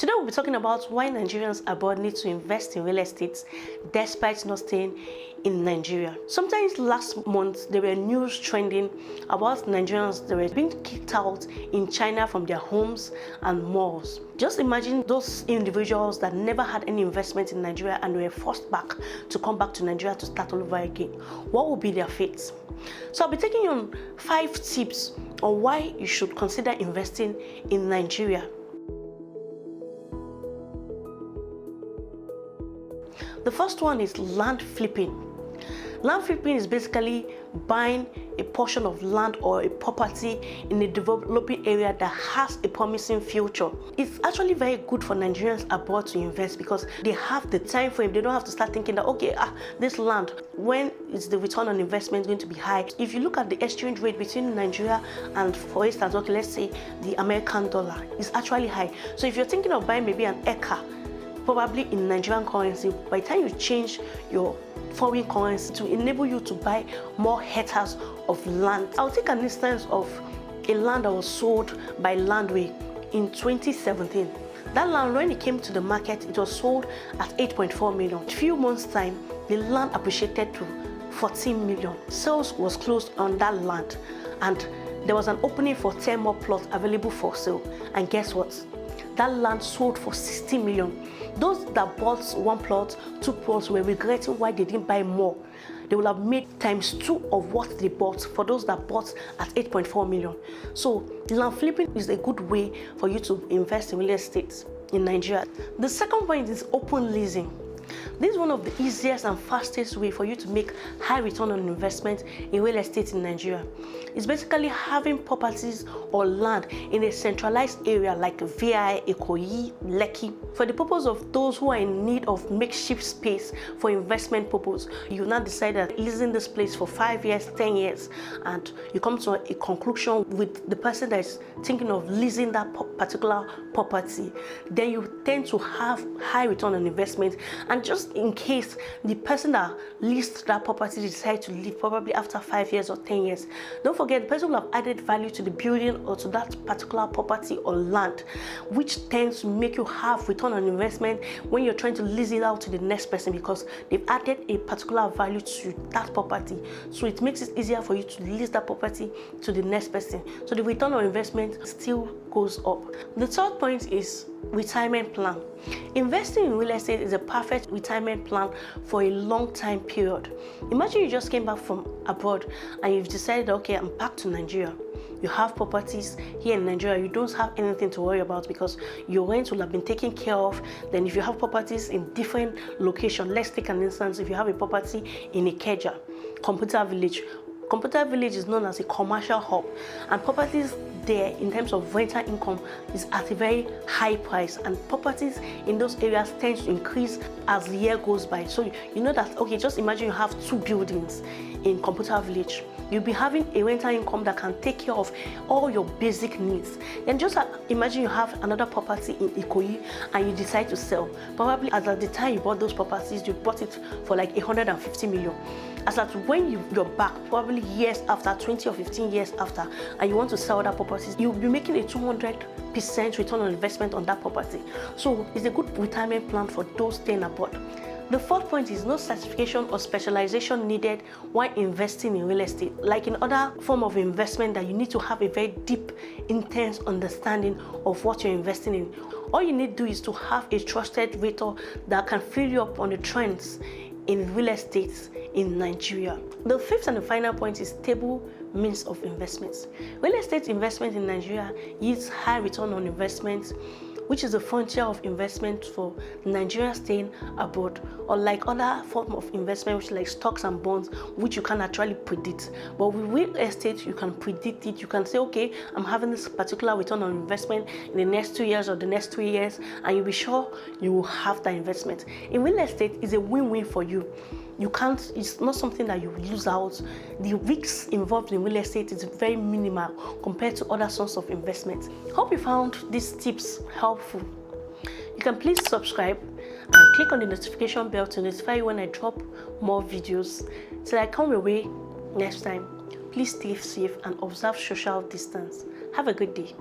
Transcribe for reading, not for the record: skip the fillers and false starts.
Today we'll be talking about why Nigerians abroad need to invest in real estate despite not staying in Nigeria. Sometimes last month there were news trending about Nigerians that were being kicked out in China from their homes and malls. Just imagine those individuals that never had any investment in Nigeria and were forced back to come back to Nigeria to start all over again. What will be their fate? So I'll be taking you on 5 tips on why you should consider investing in Nigeria. The first one is land flipping. Land flipping is basically buying a portion of land or a property in a developing area that has a promising future. It's actually very good for Nigerians abroad to invest because they have the time frame. They don't have to start thinking that, okay, this land, when is the return on investment going to be high? If you look at the exchange rate between Nigeria and, for instance, okay, let's say the American dollar is actually high. So if you're thinking of buying maybe an acre, probably in Nigerian currency, by the time you change your foreign currency to enable you to buy more hectares of land. I'll take an instance of a land that was sold by Landway in 2017. That land, when it came to the market, it was sold at 8.4 million. In a few months' time, the land appreciated to 14 million. Sales was closed on that land, and there was an opening for 10 more plots available for sale. And guess what? That land sold for 60 million. Those that bought 1 plot, 2 plots were regretting why they didn't buy more. They will have made ×2 of what they bought for those that bought at 8.4 million. So land flipping is a good way for you to invest in real estate in Nigeria. The second point is open leasing. This is one of the easiest and fastest way for you to make high return on investment in real estate in Nigeria. It's basically having properties or land in a centralized area like VI, Ikoyi, Lekki. For the purpose of those who are in need of makeshift space for investment purpose, you now decide that leasing this place for 5 years, 10 years, and you come to a conclusion with the person that is thinking of leasing that particular property. Then you tend to have high return on investment. And just in case the person that leased that property decides to leave probably after 5 years or 10 years, don't forget the person will have added value to the building or to that particular property or land, which tends to make you have return on investment when you're trying to lease it out to the next person because they've added a particular value to that property. So it makes it easier for you to lease that property to the next person. So the return on investment still goes up. The third point is retirement plan. Investing in real estate is a perfect retirement plan for a long time period. Imagine you just came back from abroad and you've decided, okay, I'm back to Nigeria. You have properties here in Nigeria. You don't have anything to worry about because your rent will have been taken care of. Then if you have properties in different locations, let's take an instance. If you have a property in Ikeja, Computer Village. Computer Village is known as a commercial hub, and properties there in terms of rental income is at a very high price, and properties in those areas tend to increase as the year goes by. So you know that, okay, just imagine you have 2 buildings in Computer Village. You'll be having a rental income that can take care of all your basic needs. Then just imagine you have another property in Ikoyi and you decide to sell. Probably as at the time you bought those properties, you bought it for like 150 million. As at when you're back, probably years after, 20 or 15 years after, and you want to sell that property, you'll be making a 200% return on investment on that property. So it's a good retirement plan for those staying abroad. The fourth point is no certification or specialization needed while investing in real estate. Like in other form of investment that you need to have a very deep, intense understanding of what you're investing in. All you need to do is to have a trusted rater that can fill you up on the trends in real estate in Nigeria. The fifth and the final point is stable means of investments. Real estate investment in Nigeria yields high return on investment, which is the frontier of investment for Nigerians staying abroad, or like other form of investment, which like stocks and bonds, which you can actually predict. But with real estate, you can predict it. You can say, okay, I'm having this particular return on investment in the next 2 years or the next 3 years, and you'll be sure you will have that investment. In real estate, it's a win-win for you. You can't, it's not something that you lose out. The risks involved in real estate is very minimal compared to other sorts of investments. Hope you found these tips helpful. You can please subscribe and click on the notification bell to notify you when I drop more videos. Till I come your way next time, please stay safe and observe social distance. Have a good day.